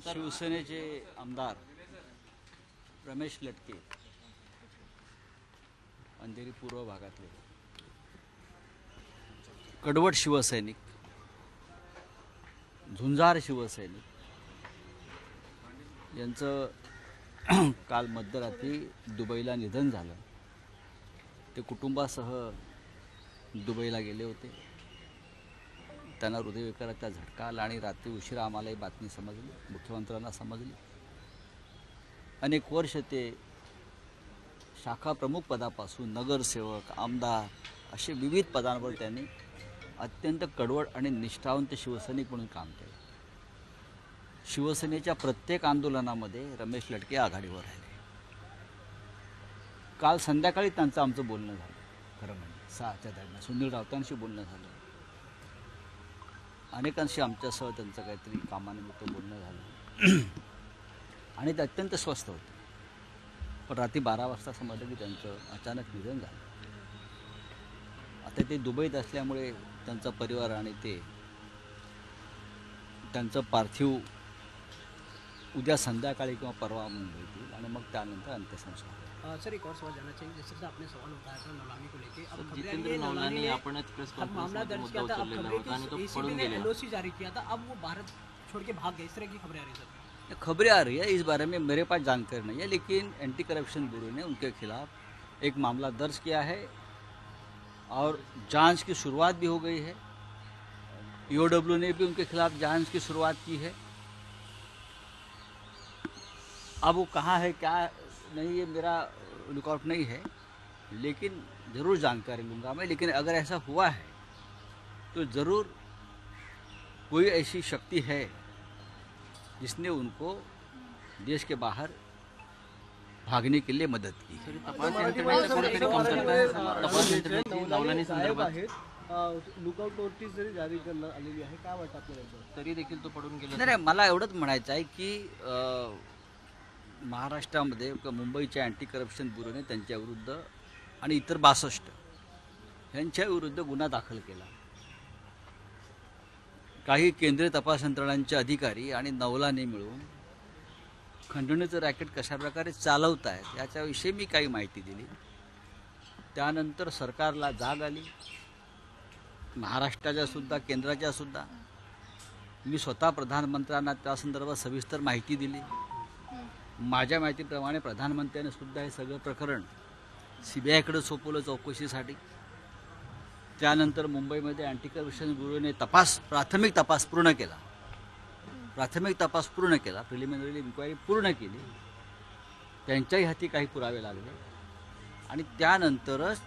शिवसेनेचे आमदार रमेश लटके अंधेरी पूर्व भागातले कडवट शिवसैनिक, झुंजार शिवसैनिक यांचं काल मध्यरात्री दुबईला निधन झालं। ते कुटुंबासह दुबईला गेले होते। त्यांना हृदयविकाराचा झटका आला आणि रात्री उशिरा आम्हाला ही बातमी समजली, मुख्यमंत्र्यांना समजली। अनेक वर्ष ते शाखा प्रमुख पदापासून नगरसेवक, आमदार असे विविध पदांवर त्यांनी अत्यंत कडवट आणि निष्ठावंत शिवसैनिक म्हणून काम केले। शिवसेनेच्या प्रत्येक आंदोलनामध्ये रमेश लटके आघाडीवर राहिले। काल संध्याकाळी त्यांचं आमचं बोलणं झालं, खरं म्हणजे 6च्या दरम्यान सुनील राऊतांशी बोलणं झालं। अनेकांशी आमच्यासह त्यांचं काहीतरी कामानिमित्त बोलणं झालं आणि ते अत्यंत स्वस्थ होते। पण रात्री 12 वाजता समजलं की त्यांचं अचानक निधन झालं। आता ते दुबईत असल्यामुळे त्यांचा परिवार आणि ते त्यांचं पार्थिव उद्या संध्याकाळी किंवा परवा मुंबईत आणि मग त्यानंतर अंत्यसंस्कार। सर, एक और सवाल जानना चाहिए। जैसे आपने सवाल उठाया था नौलानी को लेके, अब जितेंद्र नौलानी आपने प्रेस मामला कॉन्फ्रेंस दर्ज में किया मुद्दा था, अब उचललेला खबरें होता आणि तो की पडून एसीबी ने गेला। एलओसी जारी किया था, अब वो भारत छोड़ के भाग गए, इस तरह की खबरें आ रही सर। खबरें आ रही है, इस बारे में मेरे पास जानकारी नहीं है, लेकिन एंटी करप्शन ब्यूरो ने उनके खिलाफ एक मामला दर्ज किया है और जांच की शुरुआत भी हो गई है। ईओडब्ल्यू ने भी उनके खिलाफ जांच की शुरुआत की है। अब वो कहाँ है क्या नहीं ये मेरा रिकॉर्ड नहीं है, लेकिन ज़रूर जानकारी लूँगा मैं। लेकिन अगर ऐसा हुआ है तो ज़रूर कोई ऐसी शक्ति है जिसने उनको देश के बाहर भागने के लिए मदद की। तपास यंत्रणेचं कुठेतरी कमतरता आहे। तपास यंत्रणेची नौलानी संदर्भात लुकआउट नोटीस जरी जारी करण्यात आलेली आहे, काय वाटतं आपल्याला? तरी देखील तो पडून गेला। नाही, मला एवढंच म्हणायचं आहे की महाराष्ट्रामध्ये मुंबईच्या अँटी करप्शन ब्युरोने त्यांच्याविरुद्ध आणि इतर 62 यांच्याविरुद्ध गुन्हा दाखल केला। काही केंद्रीय तपास यंत्रणांचे अधिकारी आणि नौलाने मिळून खंडणीचं रॅकेट कशाप्रकारे चालवत आहेत याच्याविषयी मी काही माहिती दिली। त्यानंतर सरकारला जाग आली, महाराष्ट्राच्या सुद्धा केंद्राच्या सुद्धा। मी स्वतः प्रधानमंत्र्यांना त्या संदर्भात सविस्तर माहिती दिली। माझ्या माहितीप्रमाणे प्रधानमंत्र्यांनी सुद्धा हे सगळं प्रकरण सीबीआयकडे सोपवलं चौकशीसाठी। त्यानंतर मुंबईमध्ये अँटी करप्शन ब्युरोने प्राथमिक तपास पूर्ण केला, प्रिलिमिनरी इन्क्वायरी पूर्ण केली। त्यांच्याही हाती काही पुरावे लागले आणि त्यानंतरच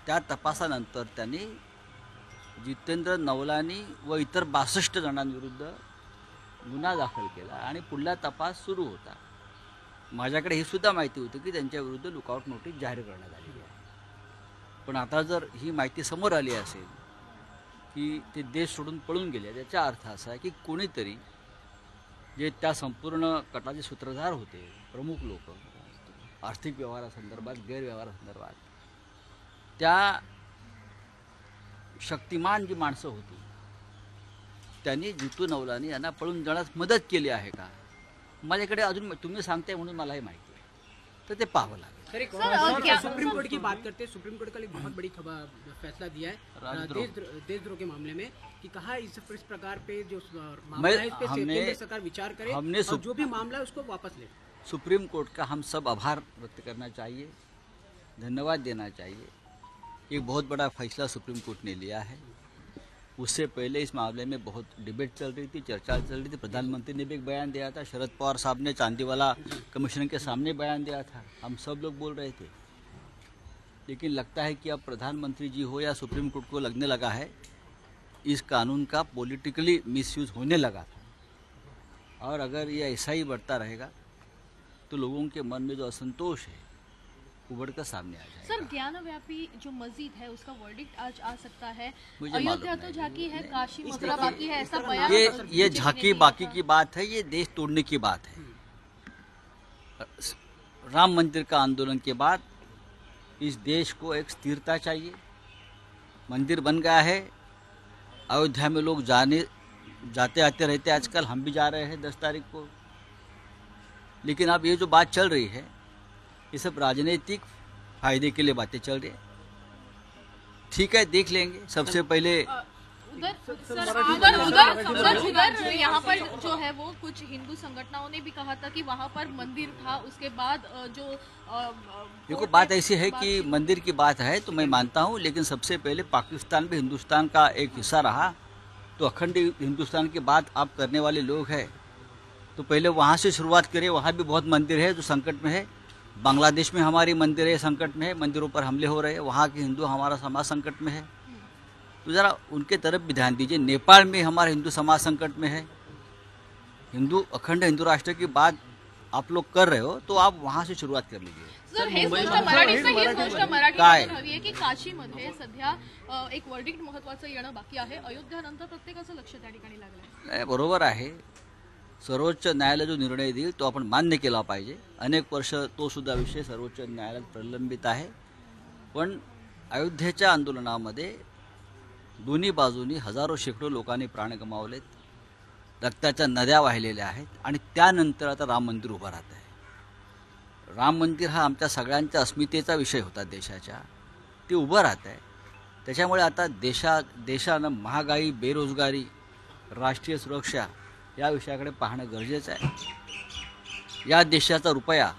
त्या तपासानंतर त्यांनी जितेंद्र नौलानी व इतर 62 जणांविरुद्ध गुन्हा दाखल केला आणि पुढला तपास सुरू होता। माझ्याकडे ही सुद्धा माहिती होती की त्यांच्याविरुद्ध लुकआउट नोटीस जाहीर करण्यात आली आहे। पण आता जर ही माहिती समोर आली असेल की ते देश सोडून पळून गेले, त्याचा अर्थ असा आहे की कोणीतरी जे त्या संपूर्ण कटाचे सूत्रधार होते, प्रमुख लोक, आर्थिक व्यवहारासंदर्भात, गैरव्यवहारासंदर्भात, त्या शक्तिमान जी माणसं होती त्यांनी जितू नौलानी यांना पळून जाण्यास मदत केली आहे का? माझ्याकडे अजून तुम्ही सांगताय म्हणून मला हे माहिती आहे, तर ते पाहावं लागेल। सर, एक और सुप्रीम कोर्ट की बात करते हैं। सुप्रीम कोर्ट कल एक बहुत बड़ी फैसला दिया है देशद्रोह के मामले में, कि कहा इस प्रकार पे जो मामला है इस पे केंद्र सरकार विचार करे और जो भी मामला है उसको वापस ले। सुप्रीम कोर्ट का हम सब आभार व्यक्त करना चाहिए, धन्यवाद देना चाहिए। एक बहुत बड़ा फैसला सुप्रीम कोर्ट ने लिया है। उससे पहले इस मामले में बहुत डिबेट चल रही थी, चर्चा चल रही थी। प्रधानमंत्री ने भी एक बयान दिया था, शरद पवार साहब ने चांदीवाला कमीशन के सामने बयान दिया था, हम सब लोग बोल रहे थे। लेकिन लगता है कि अब प्रधानमंत्री जी हो या सुप्रीम कोर्ट को लगने लगा है इस कानून का पॉलिटिकली मिसयूज होने लगा था। और अगर ये ऐसा ही बढ़ता रहेगा तो लोगों के मन में जो असंतोष है उभर कर सामने आ जाएगा। सर, ज्ञानव्यापी जो मस्जिद है उसका वर्डिक्ट आज आ सकता है। मुझे अयोध्या तो झांकी है, काशी मथुरा बाकी है, ऐसा बयान ये झांकी बाकी की बात है, ये देश तोड़ने की बात है। राम मंदिर का आंदोलन के बाद इस देश को एक स्थिरता चाहिए। मंदिर बन गया है, अयोध्या में लोग जाते आते रहते, आजकल हम भी जा रहे हैं 10 तारीख को। लेकिन अब ये जो बात चल रही है ये सब राजनीतिक फायदे के लिए बातें चल रही है। ठीक है, देख लेंगे। सबसे पहले उधर यहाँ पर जो है वो कुछ हिंदू संगठनों ने भी कहा था कि वहाँ पर मंदिर था, उसके बाद जो देखो बात ऐसी है कि मंदिर की बात है तो मैं मानता हूँ, लेकिन सबसे पहले पाकिस्तान भी हिंदुस्तान का एक हिस्सा रहा, तो अखंड हिंदुस्तान की बात आप करने वाले लोग हैं तो पहले वहाँ से शुरुआत करें। वहाँ भी बहुत मंदिर है जो संकट में है। बांग्लादेश में हमारी मंदिर है संकट में है, मंदिरों पर हमले हो रहे हैं, वहाँ के हिंदू हमारा समाज संकट में है, तो ज़रा उनके तरफ भी ध्यान दीजिए। नेपाल में हमारा हिंदू समाज संकट में है। हिंदू अखंड हिंदू राष्ट्र की बात आप लोग कर रहे हो तो आप वहाँ से सुरुवात कर लीजिए। सर हेच गोष्ट मराठीतून हवी आहे की काशीमध्ये सध्या एक वर्डिक्ट महत्त्वाचं येणं बाकी आहे। अयोध्यानंतर प्रत्येकाचं लक्ष त्या ठिकाणी लागलंय। नाही, बरोबर आहे। सर्वोच्च न्यायालय जो निर्णय देईल तो आपण मान्य केला पाहिजे। अनेक वर्ष तो सुद्धा विषय सर्वोच्च न्यायालयात प्रलंबित आहे, पण अयोध्येच्या आंदोलनामध्ये दोन्ही बाजूनी हजारो शेकडो लोकांनी प्राण गमावलेत, रक्ताच्या नद्या वाहिलेल्या आहेत आणि त्यानंतर आता राम मंदिर उभं राहत आहे। राम मंदिर हा आमच्या सगळ्यांच्या अस्मितेचा विषय होता देशाच्या, ते उभं राहत आहे। त्याच्यामुळे आता देशानं महागाई, बेरोजगारी, राष्ट्रीय सुरक्षा या विषयाकडे पाहणं गरजेचं आहे। या देशाचा रुपया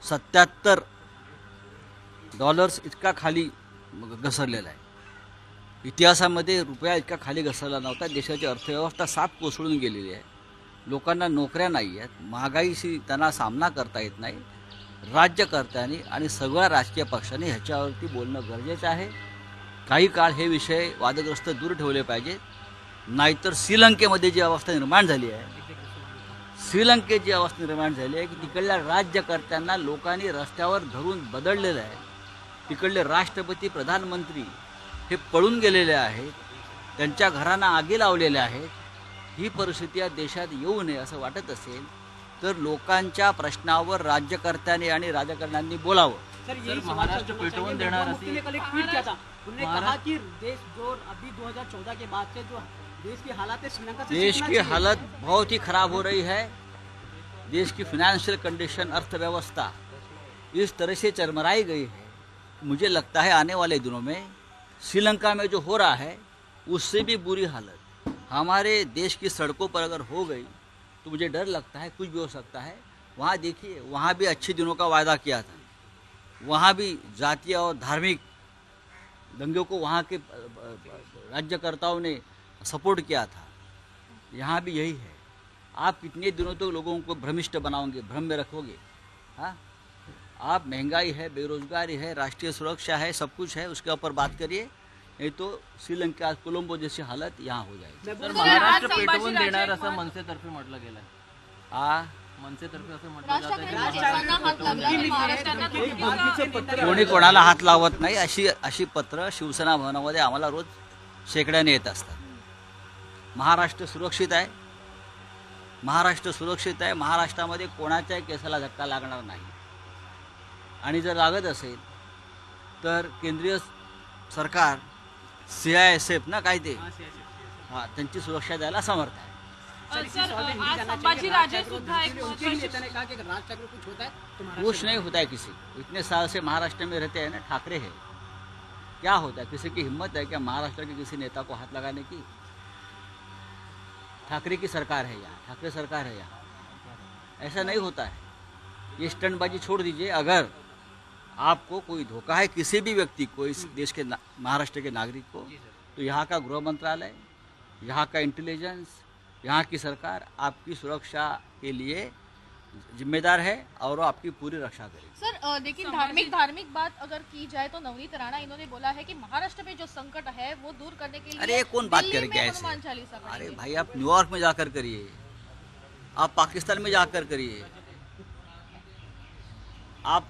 $77 इतका खाली घसरलेला आहे। इतिहासामध्ये रुपया इतका खाली घसरला नव्हता। देशाची अर्थव्यवस्था 7 कोसळून गेलेली आहे। लोकांना नोकऱ्या नाही आहेत, महागाईशी त्यांना सामना करता येत नाही। राज्यकर्त्यांनी आणि सगळ्या राजकीय पक्षांनी ह्याच्यावरती बोलणं गरजेचं आहे। काही काळ हे विषय वादग्रस्त दूर ठेवले पाहिजेत, नाहीतर श्रीलंकेमध्ये जी अवस्था निर्माण झाली आहे, श्रीलंकेची अवस्था निर्माण झाली आहे की तिकडल्या राज्यकर्त्यांना लोकांनी रस्त्यावर धरून बदललेलं आहे। तिकडले राष्ट्रपती, प्रधानमंत्री हे पळून गेलेले आहेत, त्यांच्या घरांना आगी लावलेल्या आहेत। ही परिस्थिती या देशात येऊ नये असं वाटत असेल तर लोकांच्या प्रश्नावर राज्यकर्त्यांनी आणि राजकारण्यांनी बोलावं। सर महाराष्ट्र पेटवून देणार मुफ्ती ने कल एक ट्वीट किया था, उन्होंने कहा कि देश जो अभी 2014 के बाद से जो देश की हालत है श्रीलंका से देश की हालत बहुत ही खराब हो रही है। देश की फाइनेंशियल कंडीशन, अर्थव्यवस्था इस तरह से चरमराई गई है। मुझे लगता है आने वाले दिनों में श्रीलंका में जो हो रहा है उससे भी बुरी हालत हमारे देश की सड़कों पर अगर हो गई तो मुझे डर लगता है कुछ भी हो सकता है। वहाँ देखिए, वहाँ भी अच्छे दिनों का वायदा किया था, वहाँ भी जातीय और धार्मिक दंगों को वहाँ के राज्यकर्ताओं ने सपोर्ट किया था। यहाँ भी यही है। आप कितने दिनों तक तो लोगों को भ्रमिष्ट बनाओगे, भ्रम में रखोगे? हाँ, आप महंगाई है, बेरोजगारी है, राष्ट्रीय सुरक्षा है, सब कुछ है, उसके ऊपर बात करिए, नहीं तो श्रीलंका, कोलंबो जैसी हालत यहाँ हो जाएगी। सर महाराष्ट्र पेटवून देणार असं मनसेतर्फे म्हटलं गेलं आहे। मनसेतर्फे असं म्हटलं जातं कोणी कोणाला हात लावत नाही। अशी पत्र शिवसेना भवनामध्ये आम्हाला रोज शेकड्याने येत असतात। महाराष्ट्र सुरक्षित आहे, महाराष्ट्र सुरक्षित आहे। महाराष्ट्रामध्ये कोणाच्याही केसाला धक्का लागणार नाही आणि जर लागत असेल तर केंद्रीय सरकार CISF ना काय ते, हां, त्यांची सुरक्षा द्यायला समर्थ आहे। संभाजीराजे सुद्धा एक नेता ने कहा कि अगर राज ठाकरे कुछ होता है तो कुछ नहीं होता है किसी को। इतने साल से महाराष्ट्र में रहते हैं ना, ठाकरे है, क्या होता है? किसी की हिम्मत है क्या महाराष्ट्र के किसी नेता को हाथ लगाने की? ठाकरे की सरकार है यहाँ, ठाकरे सरकार है यहाँ, ऐसा नहीं होता है। ये स्टंटबाजी छोड़ दीजिए। अगर आपको कोई धोखा है किसी भी व्यक्ति को, इस देश के महाराष्ट्र के नागरिक को, तो यहाँ का गृह मंत्रालय, यहाँ का इंटेलिजेंस, यहाँ की सरकार आपकी सुरक्षा के लिए जिम्मेदार है और वो आपकी पूरी रक्षा करेगी। सर लेकिन धार्मिक बात अगर की जाए तो नवनीत राणा इन्होंने बोला है कि महाराष्ट्र में जो संकट है वो दूर करने के लिए अरे कौन बात करेगा ऐसे? हनुमान चालीसा पढ़ेंगे। अरे भाई, आप न्यूयॉर्क में जाकर करिए, आप पाकिस्तान में जाकर करिए, आप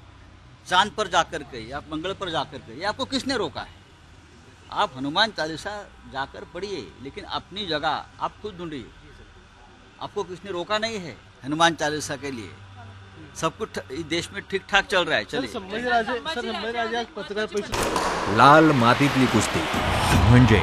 चांद पर जाकर करिए, आप मंगल पर जाकर करिए, आपको किसने रोका है? आप हनुमान चालीसा जाकर पढ़िए, लेकिन अपनी जगह आप खुद ढूंढिए। आपको किसने रोका नहीं है हनुमान चालीसा के लिए। सब कुछ देश में ठीक ठाक चल रहा है। चलिए संभाजीराजे आज पत्रकार परिषद लाल मातीतली कुस्ती म्हणजे